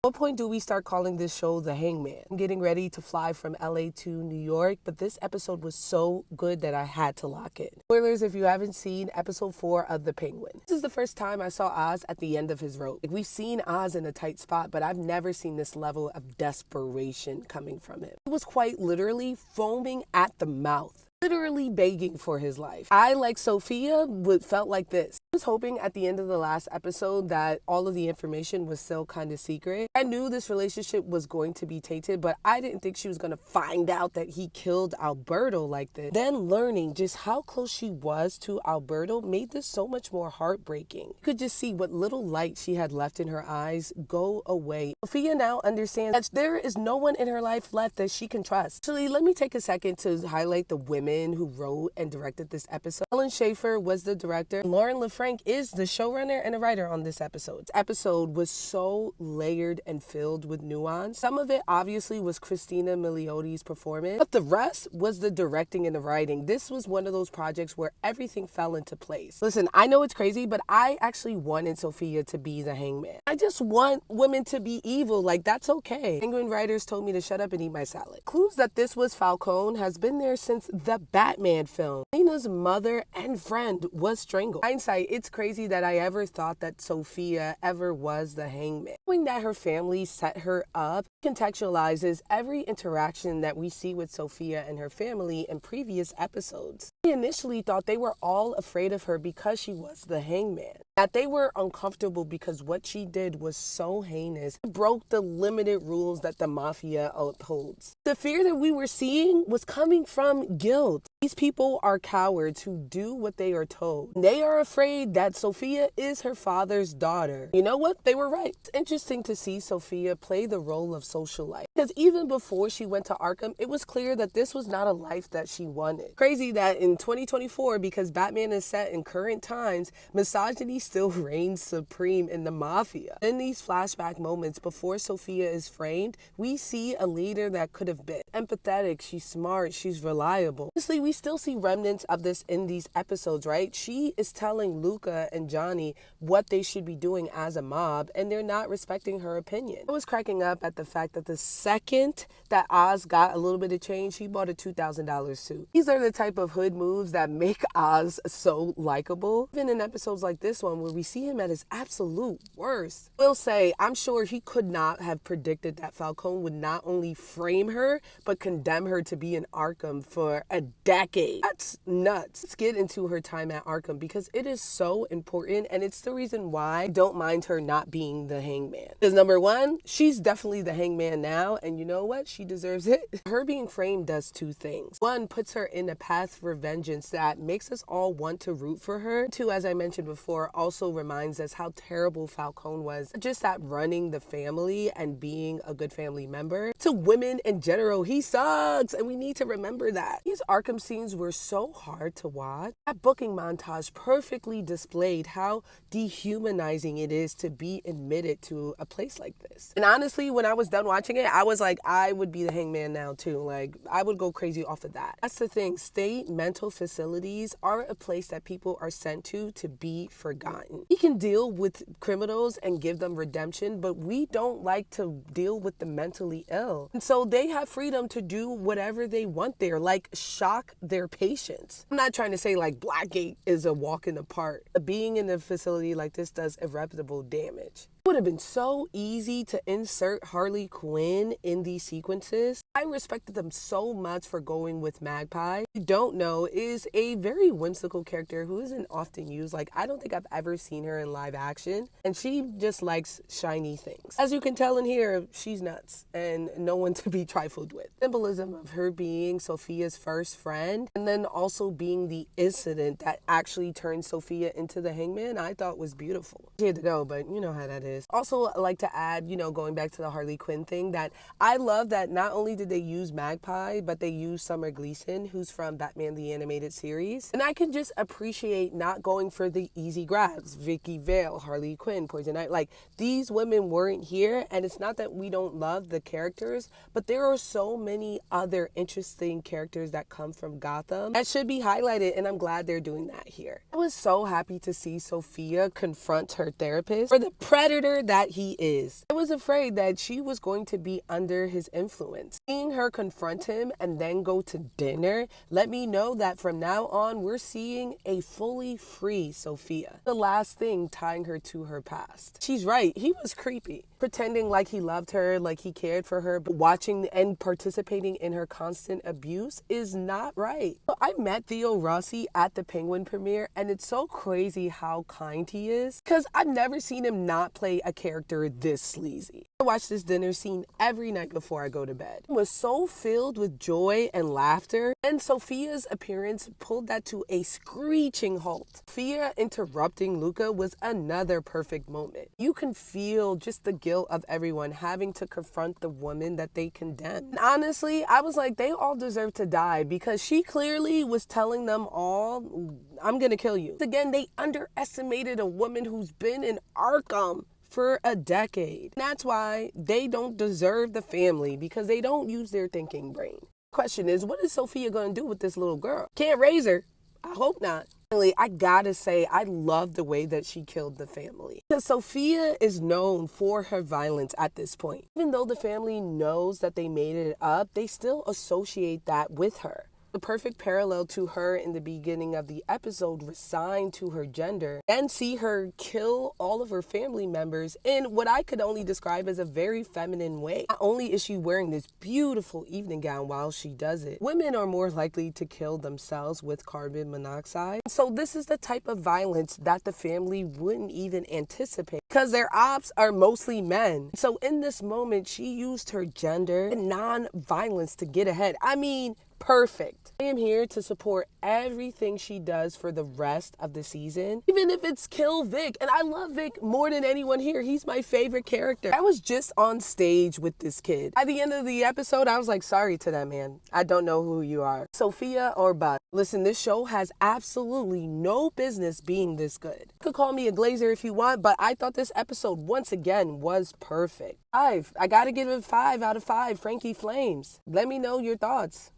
What point do we start calling this show The Hangman? I'm getting ready to fly from LA to New York, but this episode was so good that I had to lock it. Spoilers if you haven't seen episode 4 of The Penguin. This is the first time I saw Oz at the end of his rope. We've seen Oz in a tight spot, but I've never seen this level of desperation coming from him. He was quite literally foaming at the mouth, literally begging for his life. I, like Sofia, felt like this. I was hoping at the end of the last episode that all of the information was still kind of secret. I knew this relationship was going to be tainted, but I didn't think she was going to find out that he killed Alberto like this. Then learning just how close she was to Alberto made this so much more heartbreaking. You could just see what little light she had left in her eyes go away. Sofia now understands that there is no one in her life left that she can trust. Actually, let me take a second to highlight the women who wrote and directed this episode. Ellen Schaefer was the director. Lauren LaFranc is the showrunner and a writer on this episode. This episode was so layered and filled with nuance. Some of it obviously was Christina Miliotti's performance, but the rest was the directing and the writing. This was one of those projects where everything fell into place. Listen, I know it's crazy, but I actually wanted Sofia to be the hangman. I just want women to be evil. Like, that's okay. Penguin writers told me to shut up and eat my salad. Clues that this was Falcone has been there since the Batman film. Nina's mother and friend was strangled. Hindsight, it's crazy that I ever thought that Sofia ever was the hangman. Knowing that her family set her up contextualizes every interaction that we see with Sofia and her family in previous episodes. I initially thought they were all afraid of her because she was the hangman. That they were uncomfortable because what she did was so heinous. It broke the limited rules that the mafia upholds. The fear that we were seeing was coming from guilt. These people are cowards who do what they are told. They are afraid that Sofia is her father's daughter. You know what? They were right. It's interesting to see Sofia play the role of socialite. Because even before she went to Arkham, it was clear that this was not a life that she wanted. Crazy that in 2024, because Batman is set in current times, misogyny still reigns supreme in the mafia. In these flashback moments before Sofia is framed, we see a leader that could have been empathetic, she's smart, she's reliable. Honestly, we still see remnants of this in these episodes, right? She is telling Luca and Johnny what they should be doing as a mob, and they're not respecting her opinion. I was cracking up at the fact that the second that Oz got a little bit of change, he bought a $2,000 suit. These are the type of hood moves that make Oz so likable. Even in episodes like this one, where we see him at his absolute worst. Will say, I'm sure he could not have predicted that Falcone would not only frame her, but condemn her to be in Arkham for a decade. That's nuts. Let's get into her time at Arkham because it is so important, and it's the reason why I don't mind her not being the hangman. Because number one, she's definitely the hangman now, and you know what? She deserves it. Her being framed does two things. One, puts her in a path for vengeance that makes us all want to root for her. Two, as I mentioned before, also reminds us how terrible Falcone was. Just at running the family and being a good family member. To women in general, he sucks, and we need to remember that. These Arkham scenes were so hard to watch. That booking montage perfectly displayed how dehumanizing it is to be admitted to a place like this. And honestly, when I was done watching it, I was like, I would be the hangman now too. Like, I would go crazy off of that. That's the thing. State mental facilities are a place that people are sent to be forgotten. We can deal with criminals and give them redemption, but we don't like to deal with the mentally ill. And so they have freedom to do whatever they want there, like shock their patients. I'm not trying to say like Blackgate is a walk in the park. Being in a facility like this does irreparable damage. It would have been so easy to insert Harley Quinn in these sequences. I respected them so much for going with Magpie. You don't know, is a very whimsical character who isn't often used. Like, I don't think I've ever seen her in live action, and she just likes shiny things. As you can tell in here, she's nuts and no one to be trifled with. Symbolism of her being Sofia's first friend, and then also being the incident that actually turned Sofia into the hangman, I thought was beautiful. She had to go, but you know how that is. Also, I like to add, going back to the Harley Quinn thing, that I love that not only did they use Magpie, but they used Summer Gleason, who's from Batman the Animated Series. And I can just appreciate not going for the easy grabs. Vicky Vale, Harley Quinn, Poison Ivy. Like, these women weren't here, and it's not that we don't love the characters, but there are so many other interesting characters that come from Gotham that should be highlighted, and I'm glad they're doing that here. I was so happy to see Sofia confront her therapist for the predator predator that he is. I was afraid that she was going to be under his influence. Seeing her confront him and then go to dinner let me know that from now on we're seeing a fully free Sofia. The last thing tying her to her past. She's right, he was creepy. Pretending like he loved her, like he cared for her, but watching and participating in her constant abuse is not right. I met Theo Rossi at the Penguin premiere, and it's so crazy how kind he is, because I've never seen him not play a character this sleazy. I watch this dinner scene every night before I go to bed. It was so filled with joy and laughter, and Sofia's appearance pulled that to a screeching halt. Sofia interrupting Luca was another perfect moment. You can feel just the guilt of everyone having to confront the woman that they condemn. And honestly, I was like, they all deserve to die, because she clearly was telling them all, I'm gonna kill you. Again, they underestimated a woman who's been in Arkham for a decade. And that's why they don't deserve the family, because they don't use their thinking brain. Question is, what is Sofia gonna do with this little girl? Can't raise her. I hope not. I gotta say, I love the way that she killed the family. Because Sofia is known for her violence at this point. Even though the family knows that they made it up, they still associate that with her. The perfect parallel to her in the beginning of the episode resign to her gender and see her kill all of her family members in what I could only describe as a very feminine way. Not only is she wearing this beautiful evening gown while she does it, women are more likely to kill themselves with carbon monoxide. So this is the type of violence that the family wouldn't even anticipate, because their ops are mostly men. So in this moment, she used her gender and non-violence to get ahead. I mean, perfect. I am here to support everything she does for the rest of the season, even if it's kill Vic. And I love Vic more than anyone here. He's my favorite character. I was just on stage with this kid. At the end of the episode, I was like, sorry to that man. I don't know who you are. Sofia or bust. Listen, this show has absolutely no business being this good. You could call me a glazer if you want, but I thought this episode once again was perfect. I gotta give it 5 out of 5 Frankie Flames. Let me know your thoughts.